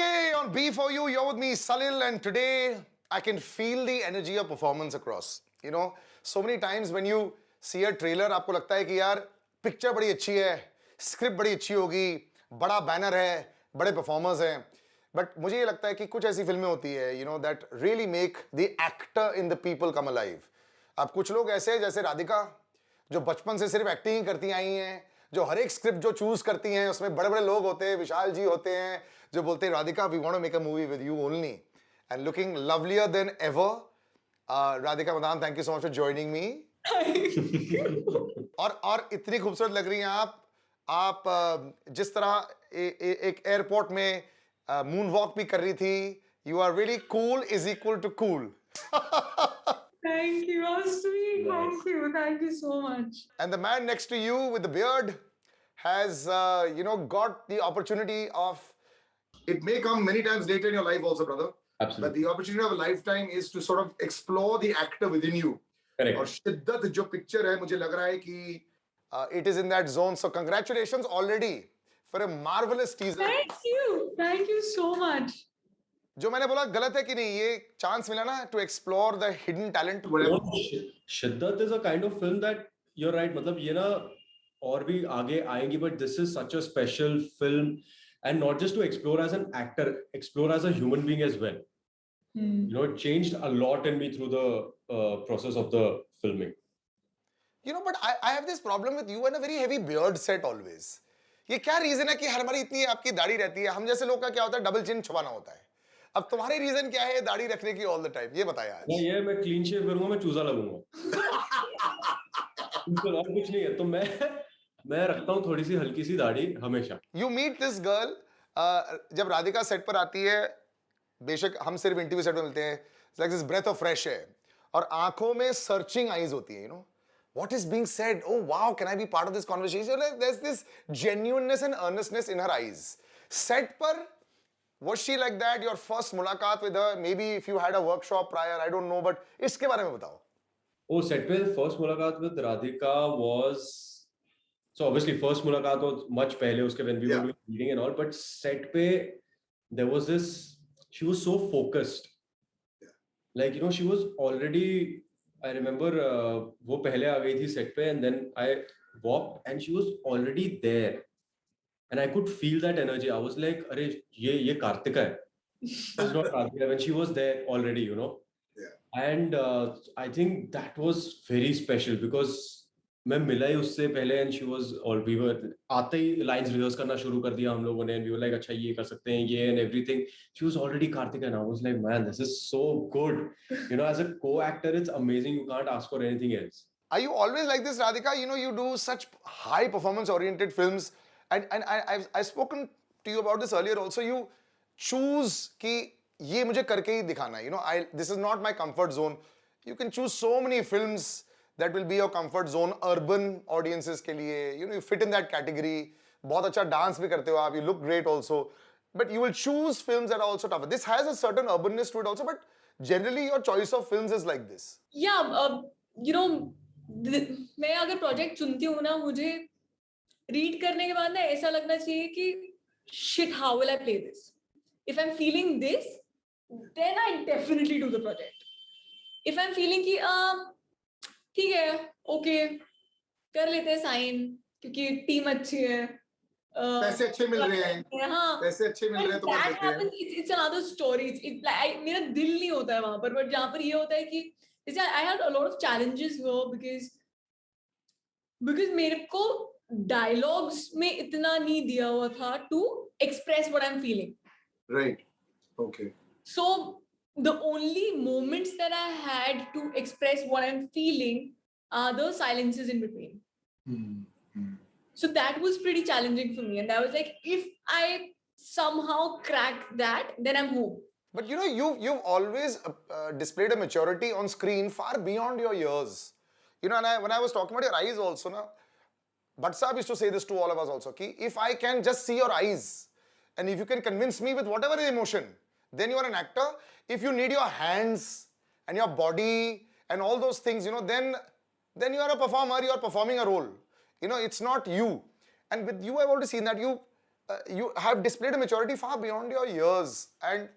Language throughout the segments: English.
Okay, on B4U, you're with me, Salil, and today I can feel the energy of performance across. So many times when you see a trailer, आपको लगता है कि यार picture बड़ी अच्छी है, script बड़ी अच्छी होगी, बड़ा बैनर है, बड़े परफॉर्मर्स हैं. बट मुझे ये लगता है कि कुछ ऐसी फिल्में होती है, that really make the actor in the people come alive. अब कुछ लोग ऐसे हैं जैसे राधिका, जो बचपन से सिर्फ एक्टिंग ही करती आई हैं, जो हर एक स्क्रिप्ट जो चूज करती हैं उसमें बड़े बड़े लोग होते हैं, विशाल जी होते हैं जो बोलते हैं Radhika we want to make a movie with you only, and looking lovelier than ever. Radhika Madan, thank you so much for joining me. और इतनी खूबसूरत लग रही हैं आप जिस तरह एक एयरपोर्ट में मून वॉक भी कर रही थी. You are really cool is equal to cool. Thank you, how sweet. Nice. Thank you so much. And the man next to you with the beard has, got the opportunity of. It may come many times later in your life also, brother. Absolutely. But the opportunity of a lifetime is to sort of explore the actor within you. Correct. और शिद्दत जो picture है, मुझे लग रहा है कि it is in that zone. So congratulations already for a marvelous teaser. Thank you so much. जो मैंने बोला गलत है कि नहीं, ये चांस मिला ना to explore the hidden talent. शिद्दत is a kind of film that you're right. मतलब ये ना और भी आगे आएंगी, but this is such a special film, and not just to explore as an actor, explore as a human being as well. It changed a lot in me through the process of the filming. But I have this problem with you and a very heavy beard set always. ये क्या reason है कि हर हमारी इतनी आपकी दाढ़ी रहती है? हम जैसे लोग का क्या होता है, डबल चिन छुपाना होता है. अब तुम्हारी रीजन क्या है दाढ़ी रखने की ऑल द टाइम, ये बताया आज. नहीं, ये मैं क्लीन शेव करूंगा, मैं चूजा लगूंगा. और कुछ नहीं है, तो मैं रखता हूँ थोड़ी सी हल्की सी दाढ़ी हमेशा. यू मीट दिस गर्ल, जब राधिका सेट पर आती है, बेशक हम सिर्फ इंटरव्यू सेट में मिलते हैं, like this breath of fresh air, और आंखों में सर्चिंग आईज होती है. What is being said? Oh wow, can I be part of this conversation? There's this genuineness and earnestness in her eyes. Set par, was she like that? Your first mulaqat with her? Maybe if you had a workshop prior, I don't know, but इसके बारे में बताओ. Oh, set पे first mulaqat with Radhika was, so obviously first mulaqat was much pehle uske when we were doing reading and all, but set pe there was this, she was so focused. Like, she was already, I remember वो पहले आ गई थी set पे, and then I walked and she was already there, and I could feel that energy. I was like, अरे ये कार्तिका है. It's not Radhika, when she was there already, Yeah. And I think that was very special because मैं मिला ही उससे पहले, and she was all, we were आते ही lines rehearse करना शुरू कर दिया हम लोगों ने, and we were like, अच्छा ये कर सकते हैं ये, and everything. She was already Kartika, and I was like, man, this is so good. As a co-actor, it's amazing. You can't ask for anything else. Are you always like this, Radhika? You do such high performance-oriented films, and I've spoken to you about this earlier also. You choose कि ये मुझे करके ही दिखाना है. This is not my comfort zone. You can choose so many films that will be your comfort zone. Urban audiences के लिए, you fit in that category. बहुत अच्छा डांस भी करते हो आप. You look great also. But you will choose films that are also tougher. This has a certain urbanness to it also, but generally your choice of films is like this. Yeah, मैं अगर project चुनती हूँ ना, मुझे read करने के बाद ना ऐसा लगना चाहिए कि shit, how will I play this? If I'm feeling this, then I definitely do the project. If I'm feeling कि ठीक है, ओके कर लेते हैं साइन क्योंकि टीम अच्छी है, पैसे अच्छे मिल रहे हैं. हाँ, पैसे अच्छे मिल रहे हैं तो कर that देते हैं. happens, it's another story. मेरा दिल नहीं होता है वहां पर, बट जहाँ पर ये होता है कि I had a lot of challenges here because मेरे को dialogues में इतना नहीं दिया हुआ था to express what I'm feeling. Right. Okay. So the only moments that I had to express what I'm feeling are the silences in between. So that was pretty challenging for me, and I was like, if I somehow crack that, then I'm home. But you've always displayed a maturity on screen far beyond your years. And when I was talking about your eyes also, Bhatt Sahab used to say this to all of us also, ki if I can just see your eyes, and if you can convince me with whatever emotion, then you are an actor. If you need your hands and your body and all those things, then you are a performer, you are performing a role. It's not you. And with you, I've already seen that you you have displayed a maturity far beyond your years, and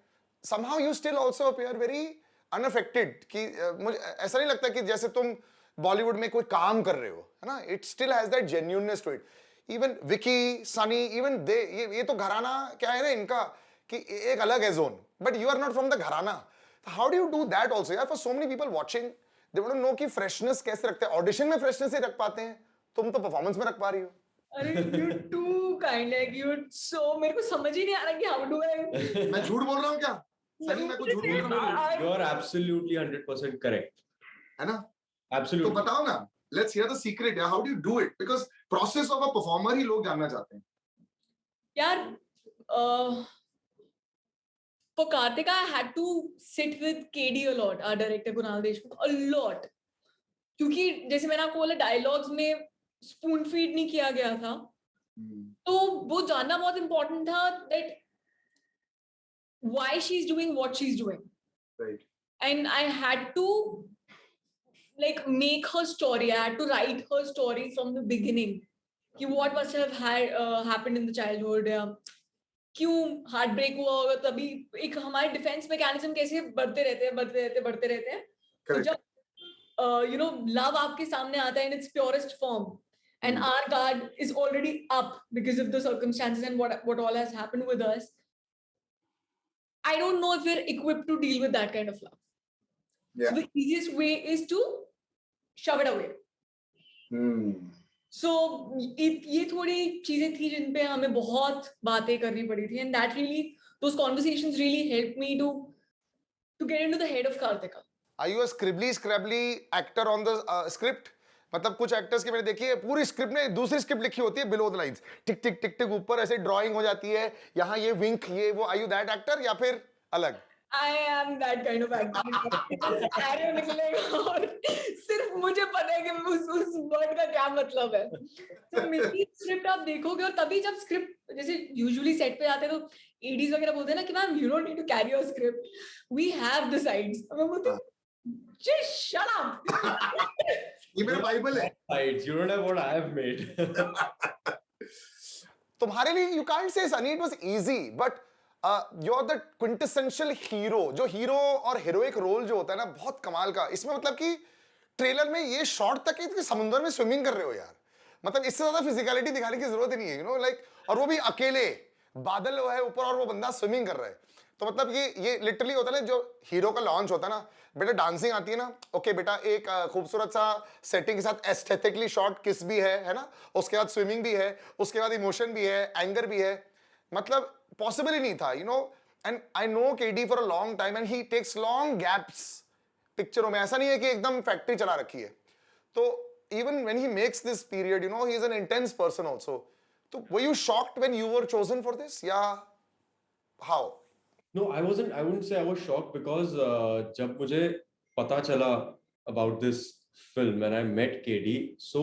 somehow you still also appear very unaffected. कि मुझे ऐसा नहीं लगता कि जैसे तुम बॉलीवुड में कोई काम कर रहे हो, है ना? It still has that genuineness to it. Even Vicky, Sunny, even they, ये तो घराना क्या है ना इनका, कि एक अलग है zone. But you are not from the घराना. How do you do that also? यार, for so many people watching, they want to know कि freshness कैसे रखते हैं. Audition में freshness ही रख पाते हैं. तुम तो performance में रख पा रही हो. अरे you too kind, like you so मेरे को समझ ही नहीं आ रहा कि how do I मैं झूठ बोल रहा हूँ क्या? सनी, मैं कुछ झूठ बोल रहा हूँ? You are absolutely 100% correct. है ना? Absolutely. तो बताओ ना. Let's hear the secret. Yeah, how do you do it? Because process of a performer ही लोग जानना चाहते हैं. यार for Kartika, I had to sit with KD a lot, our director Kunal Deshmukh, a lot. क्योंकि जैसे मैंने आपको बोला डायलॉग्स में स्पून फीड नहीं किया गया था, तो वो जानना बहुत important था that why she's doing what she's doing. Right. And I had to like make her story. I had to write her story from the beginning. कि what must have happened in the childhood, क्यों heart break हुआ होगा, तभी एक हमारे defence mechanism कैसे बढ़ते रहते हैं. तो जब you know love आपके सामने आता है in its purest form, and our guard is already up because of the circumstances and what all has happened with us, I don't know if we're equipped to deal with that kind of love. Yeah. So the easiest way is to shove it away. So ये थोड़ी चीजें थी जिन पे हमें बहुत बातें करनी पड़ी थी, and that really, those conversations really helped me to get into the head of Kartika. Are you a scribbly actor on the script? मतलब कुछ एक्टर्स की मैंने देखी है, पूरी स्क्रिप्ट में दूसरी स्क्रिप्ट लिखी होती है बिलो द लाइंस, टिक टिक टिक टिक ऊपर ऐसे ड्राइंग हो जाती है, यहाँ ये विंक, ये वो. Are you that actor या फिर अलग? I am that kind of actor. Arrow निकलेगा और सिर्फ मुझे पता है कि उस वर्ड का क्या मतलब है. तो मेरी स्क्रिप्ट आप देखोगे, और तभी जब स्क्रिप्ट जैसे यूजुअली सेट पे आते हैं तो एडीज वगैरह बोलते हैं ना कि ma'am you don't need to carry your script, we have the sides. मैं बोलती हूँ just shut up. ये मेरा बाइबल है. Sides. You don't have what I have made. तुम्हारे लिए you can't say Sunny it was easy, but you're the quintessential hero. जो hero और हीरोइक रोल जो होता है ना, बहुत कमाल का. इसमें मतलब कि ट्रेलर में ये शॉट तक कि समुद्र में स्विमिंग कर रहे हो यार. मतलब इससे ज्यादा फिजिकलिटी दिखाने की जरूरत ही नहीं है, यू नो, लाइक. और वो भी अकेले, बादल है ऊपर और वो बंदा स्विमिंग कर रहा है. तो मतलब ये लिटरली होता है ना, जो हीरो का लॉन्च होता है ना, बेटा डांसिंग आती है ना, ओके बेटा, एक खूबसूरत सा सेटिंग के साथ एस्थेटिकली शॉट किस भी है ना, उसके बाद स्विमिंग भी है, उसके बाद इमोशन भी है, एंगर भी है. मतलब पॉसिबल ही नहीं था, you know. And I know KD for a long time and he takes long gaps पिक्चरों में. ऐसा नहीं है कि एकदम फैक्ट्री चला रखी है. तो even when he makes this period, you know, he is an intense person also. तो were you shocked when you were chosen for this, या how? No, I wouldn't say I was shocked, because जब मुझे पता चला about this film and I met KD, so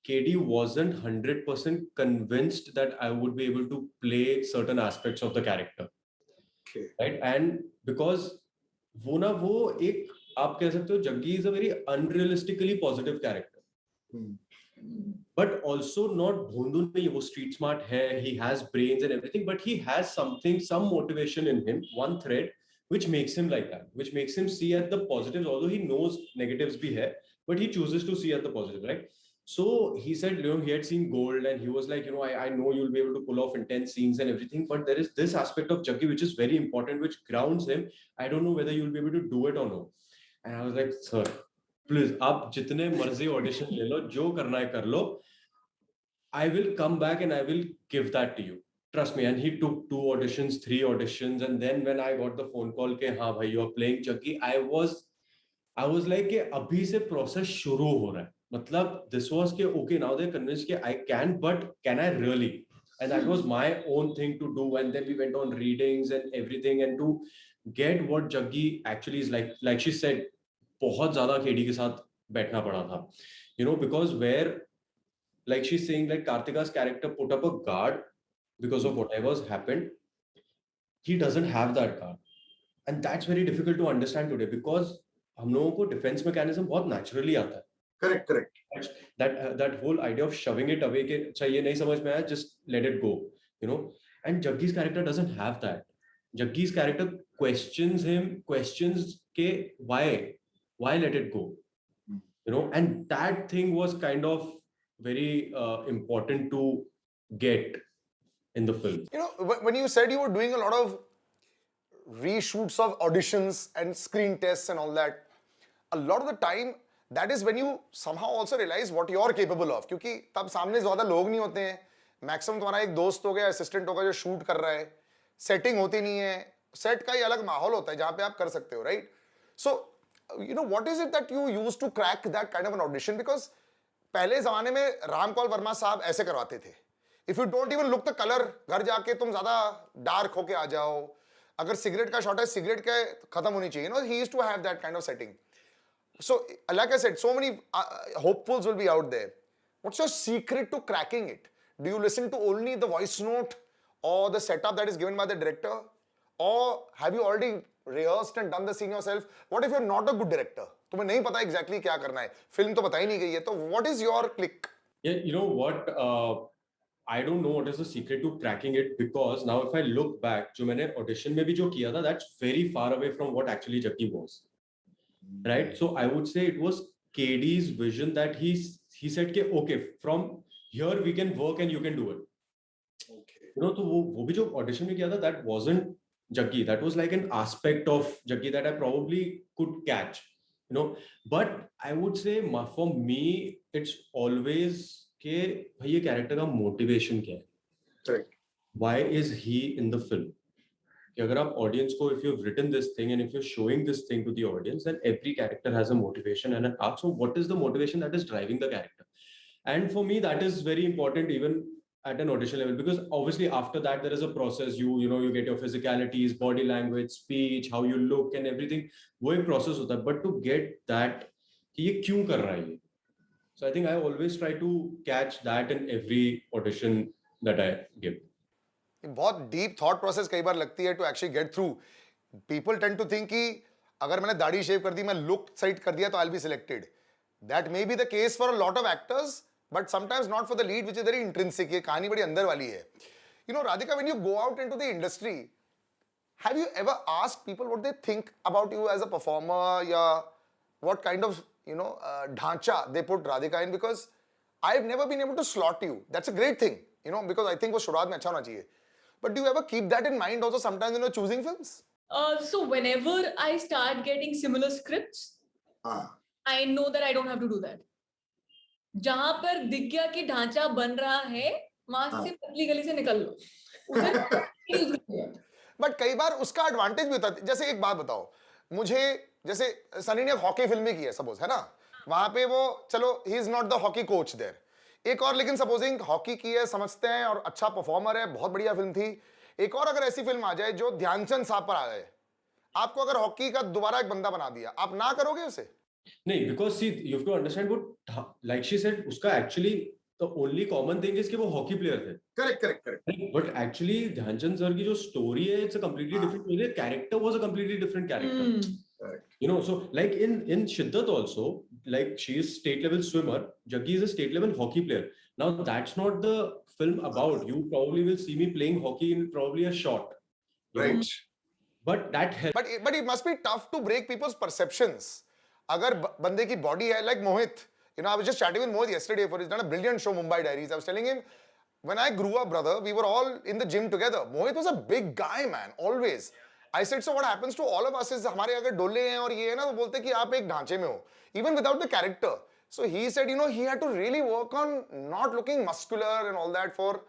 KD wasn't 100% convinced that I would be able to play certain aspects of the character. Okay. Right? And because वो एक, आप कह सकते हो, Jaggi is a very unrealistically positive character. But also not भोंदू नहीं, वो street smart है, he has brains and everything, but he has some motivation in him, one thread, which makes him like that, which makes him see at the positives, although he knows negatives bhi hai, but he chooses to see at the positive, right? So he said, you know, he had seen Gold and he was like, you know, I know you'll be able to pull off intense scenes and everything, but there is this aspect of Jaggi which is very important, which grounds him. I don't know whether you'll be able to do it or no. And I was like, sir, please, आप जितने मर्जी audition ले लो, जो करना है कर लो, I will come back and I will give that to you. Trust me. And he took 2 auditions, 3 auditions, and then when I got the phone call के हाँ भाई, you are playing Jaggi, I was like कि अभी से process शुरू हो रहा है. मतलब this was कि okay, now they're convinced कि I can, but can I really? And that was my own thing to do. And then we went on readings and everything, and to get what Jaggi actually is like she said, बहुत ज़्यादा KD के साथ बैठना पड़ा था, you know, because where, like she's saying, like Kartika's character put up a guard because of whatever's happened. He doesn't have that guard, and that's very difficult to understand today, because हम लोगों को defense mechanism बहुत naturally आता है. Correct. That whole idea of shoving it away कि अच्छा ये नहीं समझ में आया, just let it go, you know. And Jaggi's character doesn't have that. Jaggi's character questions के why let it go, you know. And that thing was kind of very important to get in the film. You know, when you said you were doing a lot of reshoots of auditions and screen tests and all that, a lot of the time that is when you somehow also realize what you're capable of, क्योंकि तब सामने ज्यादा लोग नहीं होते हैं, maximum तुम्हारा एक दोस्त होगा, असिस्टेंट होगा जो शूट कर रहा है, सेटिंग होती नहीं है, सेट का ही अलग माहौल होता है जहां पे आप कर सकते हो, right? So you know, what is it that you use to crack that kind of an audition? Because पहले जमाने में रामकौल वर्मा साहब ऐसे करवाते थे, if you don't even look the colour, घर जाके तुम ज्यादा डार्क होके आ जाओ, अगर सिगरेट का शॉट है सिगरेट के खत्म होनी चाहिए, no, he used to have that kind of setting. So like I said, so many hopefuls will be out there. What's your secret to cracking it? Do you listen to only the voice note or the setup that is given by the director, or have you already rehearsed and done the scene yourself? What if you're not a good director? तुम्हें नहीं पता exactly क्या करना है, film तो बताई नहीं गई है, तो what is your click? Yeah, you know what? I don't know what is the secret to cracking it, because now if I look back, जो मैंने audition में भी जो किया था, that's very far away from what actually Jackie was. Right? So I would say it was KD's vision that he said कि okay, from here we can work and you can do it. Okay. You know, तो वो भी जो audition में किया था, that wasn't Jackie. That was like an aspect of Jackie that I probably could catch. You know, but I would say for me it's always कि भाई ये character का motivation क्या है? Correct. Why is he in the film? कि अगर आप audience को, if you've written this thing and if you're showing this thing to the audience, then every character has a motivation and an arc. So what is the motivation that is driving the character? And for me, that is very important even at an audition level, because obviously after that there is a process. You know, you get your physicalities, body language, speech, how you look and everything. वो एक process होता है. But to get that कि ये क्यों कर रहा है ये? So I think I always try to catch that in every audition that I give. बहुत डीप थॉट प्रोसेस कई बार लगती है to actually get through. People tend to think कि अगर मैंने दाढ़ी शेव कर दी, मैं लुक सेट कर दिया तो I will be selected. That may be the case for a lot of actors, but sometimes not for the lead, which is very intrinsic. ये कहानी बड़ी अंदर वाली है. You know Radhika, when you go out into the industry, have you ever asked people what they think about you as a performer, या what kind of ढांचा they put Radhika in? Because I have never been able to slot you. That's a great thing, because I think वो शुरुआत में अच्छा होना चाहिए. But do you ever keep that in mind also sometimes when you're choosing films? So whenever I start getting similar scripts, I know that I don't have to do that. जहां पर दिख गया कि ढांचा बन रहा है, वहां से पतली गली से निकल लो. But कई बार उसका एडवांटेज भी होता है. जैसे एक बात बताओ मुझे, जैसे सनी ने हॉकी फिल्म में की है सपोज, है ना, वहां पे वो चलो he is not the hockey coach there. एक और लेकिन सपोजिंग हॉकी की है, समझते हैं और अच्छा परफॉर्मर है, बहुत बढ़िया फिल्म थी. एक और अगर ऐसी फिल्म आ जाए जो ध्यानचंद साहब पर आ गए, आपको अगर हॉकी का दोबारा एक बंदा बना दिया, आप ना करोगे उसे? नहीं, because see, you have to understand what, like she said, उसका actually the only common thing is कि वो हॉकी प्लेयर थे. Correct. But actually Dhyanchand sir की जो story है, it's a completely different story. The character was a completely different character. Correct. You know, so like in Shiddat also, like she is state level swimmer, Jaggi is a state level hockey player. Now that's not the film about. You probably will see me playing hockey in probably a shot. Right. know? But that helps. But it must be tough to break people's perceptions. अगर बंदे की body है, like Mohit, I was just chatting with Mohit yesterday for he's done a brilliant show, Mumbai Diaries. I was telling him, when I grew up, brother, we were all in the gym together. Mohit was a big guy, man, always. I said, so what happens to all of us is हमारे अगर डोले हैं और ये है ना, तो बोलते हैं कि आप एक ढांचे में हो, even without the character. So he said, he had to really work on not looking muscular and all that for,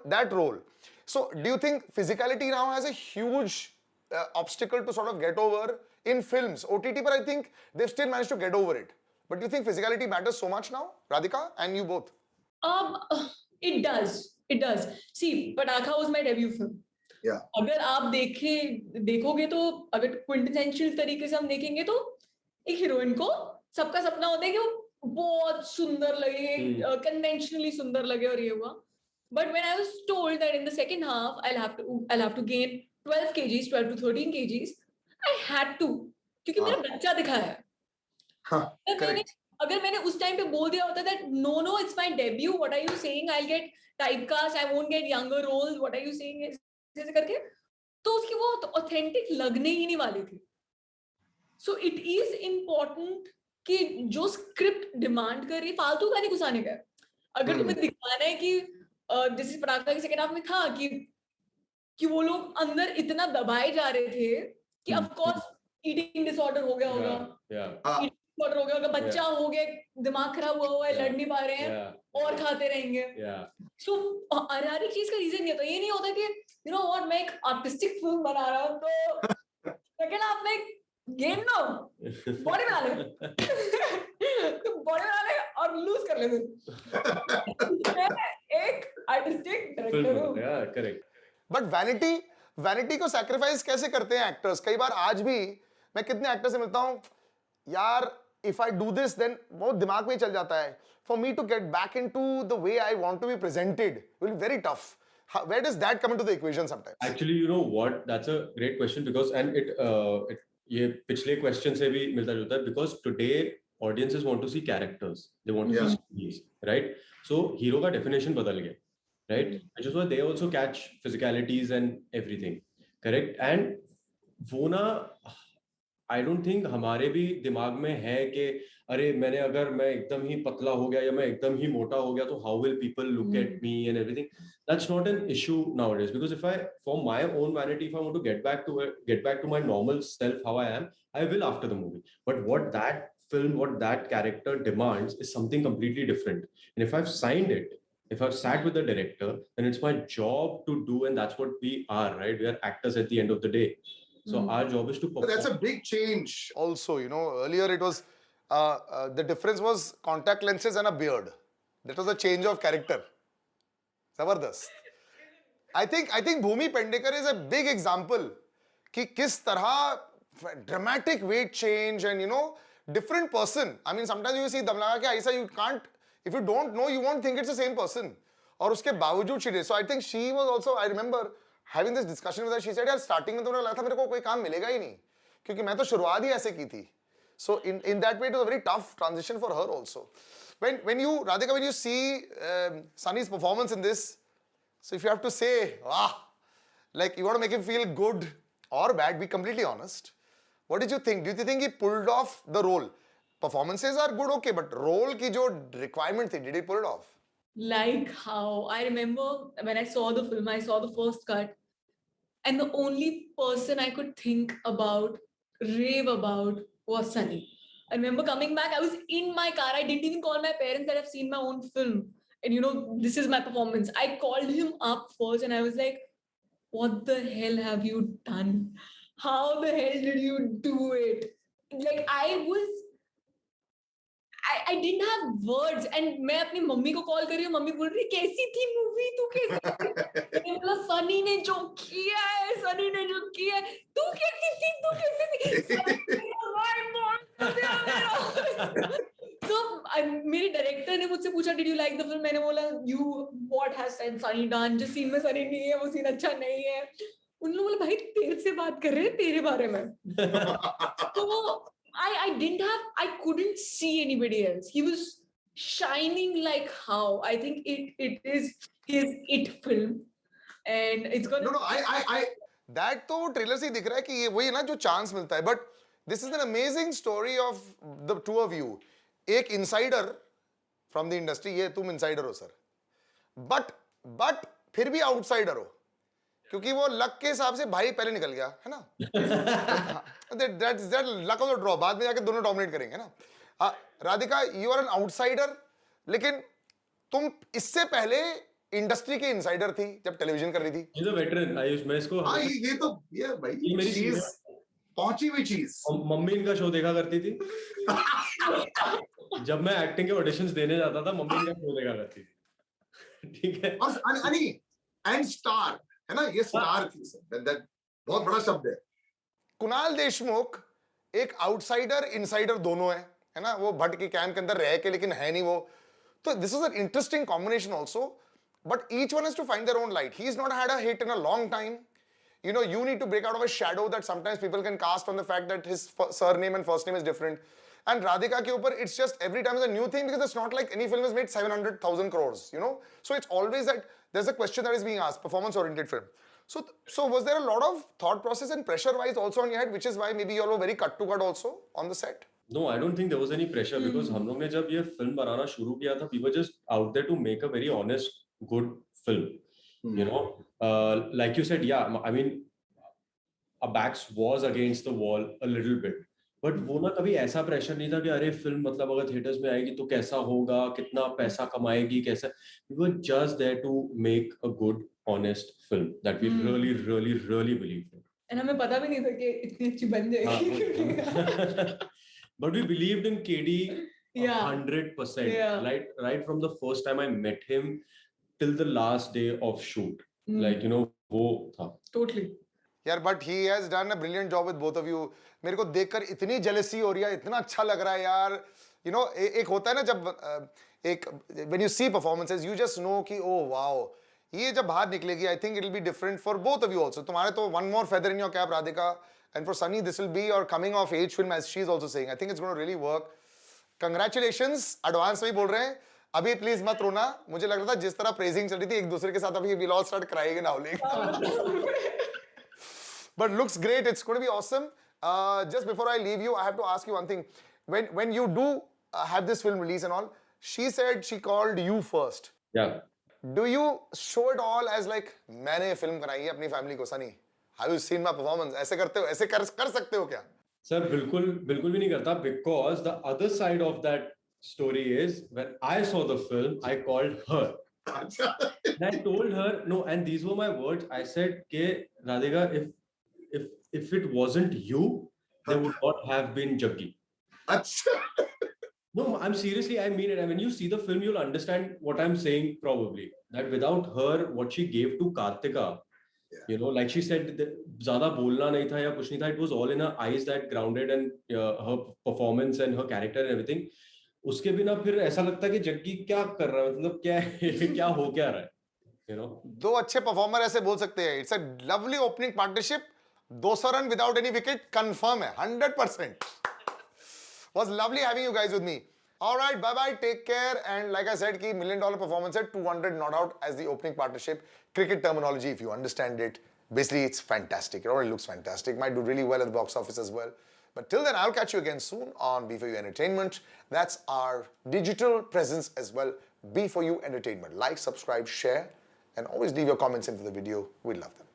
that role. So do you think physicality now has a huge obstacle to sort of get over in films? OTT, but I think they've still managed to get over it. But do you think physicality matters so much now, Radhika, and you both? It does. It does. See, Pataka was my debut film. Yeah. अगर आप देखोगे तो अगर quintessential तरीके से हम देखेंगे तो एक हीरोइन को सबका सपना होता है कि वो बहुत सुंदर लगे, कन्वेंशनली सुंदर लगे और ये हुआ. But when I was told that in the second half I'll have to gain 12 kgs, 12 to 13 kgs, I had to, क्योंकि मेरा बच्चा दिखाया है. हाँ, मैंने अगर मैंने उस टाइम पे बोल दिया होता that no it's my debut, what are you saying, I'll get typecast, I won't get younger roles, what are you saying, ऐसे करके, तो उसकी वो ऑथेंटिक लगने ही नहीं वाली थी. सो इट इज इम्पोर्टेंट कि जो स्क्रिप्ट डिमांड कर रही है, फालतू का नहीं घुसाने का है. अगर तुम्हें दिखाना है कि जैसे पटाखा के सेकंड हाफ में था कि वो लोग अंदर इतना दबाए जा रहे थे कि ऑफ कोर्स ईटिंग डिसऑर्डर हो गया होगा, ईटिंग डिसऑर्डर हो गया होगा, बच्चा हो गया, दिमाग खराब हुआ है, लड़ नहीं पा रहे हैं और खाते रहेंगे. सो हर एक चीज का रीजन नहीं होता. ये नहीं होता कि यू नो व्हाट, मैं एक आर्टिस्टिक फिल्म बना रहा हूँ तो सेकंड हाफ में गेम लो, बॉडी बना ले, बॉडी बना ले और लूज कर ले. मैं एक आर्टिस्टिक डायरेक्टर हूँ. करेक्ट. बट वैनिटी को सैक्रिफाइस कैसे करते हैं एक्टर्स? कई बार आज भी मैं कितने एक्टर से मिलता हूँ, यार if I do this then वो दिमाग में ही चल जाता है. For me to get back into the way I want to be presented will be very tough. Where does that come into the equation sometimes? Actually, you know what? That's a great question because and it ये पिछले question से भी मिलता जुलता है because today audiences want to see characters, they want to see stories, right? So hero का definition बदल गया, right? Which is why they also catch physicalities and everything, correct? And वो ना I don't think हमारे भी दिमाग में है कि अरे अगर मैं एकदम ही पतला हो गया या मैं एकदम ही मोटा हो गया तो how will people look at me and everything. That's not an issue nowadays because if I, for my own vanity, if I want to get back to my normal self, how I am, I will after the movie. But what that film, what that character demands is something completely different. And if I've signed it, if I've sat with the director, then it's my job to do, and that's what we are, right? We are actors at the end of the day. So our job is to perform. But that's a big change. Also, you know, earlier it was the difference was contact lenses and a beard. That was a change of character. Zabardast. I think Bhumi Pendekar is a big example कि किस तरह dramatic weight change and you know different person. I mean sometimes you see दम लगा के ऐसा you can't, if you don't know you won't think it's the same person. और उसके बावजूद she did. So I think she was also, I remember having this discussion with her. She said यार starting में तो मुझे लगा था मेरे को कोई काम मिलेगा ही नहीं क्योंकि मैं तो शुरुआत ही ऐसे की थी. So in that way it was a very tough transition for her also. When you Radhika, when you see Sunny's performance in this, so if you have to say like you want to make him feel good or bad, be completely honest. What did you think? Do you think he pulled off the role? Performances are good, okay, but role ki jo requirement thi, did he pull it off? Like how I remember when I saw the film, I saw the first cut, and the only person I could think about, rave about, was Sunny. I remember coming back, I was in my car, I didn't even call my parents that I've seen my own film and you know this is my performance. I called him up first and I was like, what the hell have you done? How the hell did you do it? Like I didn't have words and मैं अपनी mummy को call कर रही हूँ, mummy बोल रही कैसी थी मूवी, तू कैसी थी? मैंने बोला सनी ने जो किया है, सनी ने जो किया है, तू कैसी थी, तू कैसी थी? So मेरे डायरेक्टर ने मुझसे पूछा did you like the film? मैंने बोला you what has Sunny done? जिस सीन में सनी नहीं है वो सीन अच्छा नहीं है. उन लोगों बोला भाई तेरे से बात कर रहे हैं तेरे बारे में. तो I didn't have, I couldn't see anybody else. He was shining like how. I think it is his it film. And it's gonna... No, I that तो ट्रेलर से ही दिख रहा है कि ये वही ना जो चांस मिलता है. But this is an amazing story of the two of you. एक insider from the industry, ये तुम insider हो सर. But फिर भी outsider हो. क्योंकि वो लक के हिसाब से भाई पहले निकल गया है ना. That's luck of the draw. बाद में जाके दोनों डोमिनेट करेंगे ना. Radhika, you are an outsider, लेकिन तुम इससे पहले इंडस्ट्री के इनसाइडर थी जब टेलीविजन कर रही थी. He's a veteran. आयुष, मैं इसको हाँ ये तो ये भाई ये मेरी चीज पहुंची हुई चीज. मम्मी इनका शो देखा करती थी. जब मैं एक्टिंग के ऑडिशंस देने जाता था मम्मी इनका शो देखा करती थी. ठीक है. और अनी एंड स्टार है ना, ये स्टार थी सर. दैट बहुत बड़ा शब्द है. कुणाल देशमुख एक आउटसाइडर इनसाइडर दोनों है ना. वो भट्ट के कैंप के अंदर रह के लेकिन है नहीं वो. तो this is an interesting combination also, but each one has to find their own light. He is not had a hit in a long time. You know, you need to break out of a shadow that sometimes people can cast on the fact that his surname and first name is different. And Radhika ke upar, it's just every time is a new thing because it's not like any film has made 700,000 crores, you know. So it's always that there's a question that is being asked, performance-oriented film. So was there a lot of thought process and pressure-wise also on your head, which is why maybe you all were very cut to cut also on the set? No, I don't think there was any pressure because हम लोग ने जब ये film बनाना शुरू किया था, we were just out there to make a very honest, good film. You know, like you said, yeah, I mean, our backs was against the wall a little bit. But वो ना कभी ऐसा pressure नहीं था कि अरे film मतलब अगर theaters में आएगी तो कैसा होगा, कितना पैसा कमाएगी, कैसा. We were just there to make a good, honest film that we really, really, really believed in. And हमें पता भी नहीं था कि इतनी अच्छी बन जाएगी. But we believed in KD Yeah. 100%. Yeah. Right from the first time I met him till the last day of shoot. Like, you know, वो था. Totally. यार but he has done a brilliant job with both of you. मेरे को देखकर इतनी jealousy हो रही है, इतना अच्छा लग रहा है यार. यू नो एक होता है ना जब एक when you see performances you just know कि ओ वाओ, ये जब बाहर निकलेगी I think it will be different for both of you also. तुम्हारे तो one more feather in your cap Radhika, and for Sunny this will be your coming of age film as she is also saying. I think it's gonna really work. Congratulations advance में ही बोल रहे हैं. अभी please मत रोना. मुझे लग रहा था जिस तरह प्रेजिंग चल रही थी एक दूसरे के साथ, अभी will all start crying now. But looks great. It's going to be awesome. Just before I leave you, I have to ask you one thing. When you do have this film release and all, she said she called you first. Yeah. Do you show it all as like मैंने film बनाई है अपनी family को, Sunny? Have you seen my performance? ऐसे करते हो? ऐसे कर सकते हो क्या? Sir, बिल्कुल भी नहीं करता because the other side of that story is when I saw the film, I called her. And I told her, no, and these were my words. I said, "Ke Radhika, if it wasn't you, there would not have been Jaggi." No, I'm seriously, I mean it. And when you see the film, you'll understand what I'm saying probably. That without her, what she gave to Kartika, you know, like she said, ज़्यादा बोलना नहीं था या कुछ नहीं था. It was all in her eyes that grounded and her performance and her character and everything. उसके बिना फिर ऐसा लगता है कि जग्गी क्या कर रहा है, मतलब क्या क्या हो क्या रहा है, you know. दो अच्छे परफॉर्मर ऐसे बोल सकते हैं. It's a lovely opening partnership. 200 run without any wicket confirm है 100%. Was lovely having you guys with me. All right, bye bye, take care, and like I said, कि $1 million performance है, 200 not out as the opening partnership. Cricket terminology, if you understand it, basically it's fantastic. It already looks fantastic. Might do really well at the box office as well. But till then, I'll catch you again soon on B4U Entertainment. That's our digital presence as well. B4U Entertainment. Like, subscribe, share, and always leave your comments into the video. We love them.